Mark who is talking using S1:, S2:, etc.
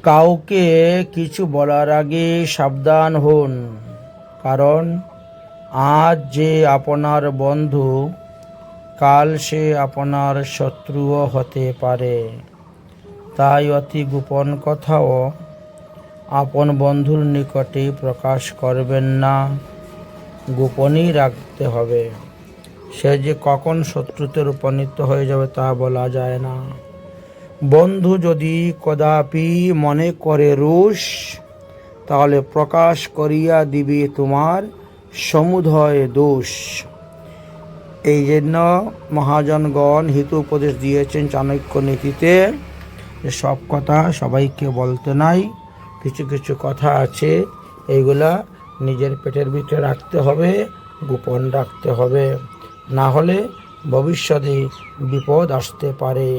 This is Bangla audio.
S1: কাউকে কিছু বলার আগে সাবধান হন, কারণ আজ যে আপনার বন্ধু, কাল সে আপনার শত্রুও হতে পারে। তাই অতি গোপন কথাও আপন বন্ধুর নিকটে প্রকাশ করবেন না, গোপনই রাখতে হবে। সে যে কখন শত্রুতে রূপান্তরিত হয়ে যাবে তা বলা যায় না। বন্ধু যদি কদাপি মনে করে রোষ, তাহলে প্রকাশ করিয়া দিবে তোমার সমুদয় দোষ। এই জন্য মহাজনগণ হিত উপদেশ দিয়েছেন চাণক্য নীতিতে, যে সব কথা সবাইকে বলতে নাই, কিছু কিছু কথা আছে এইগুলা নিজের পেটের ভিতরে রাখতে হবে, গোপন রাখতে হবে, না হলে ভবিষ্যতে বিপদ আসতে পারে।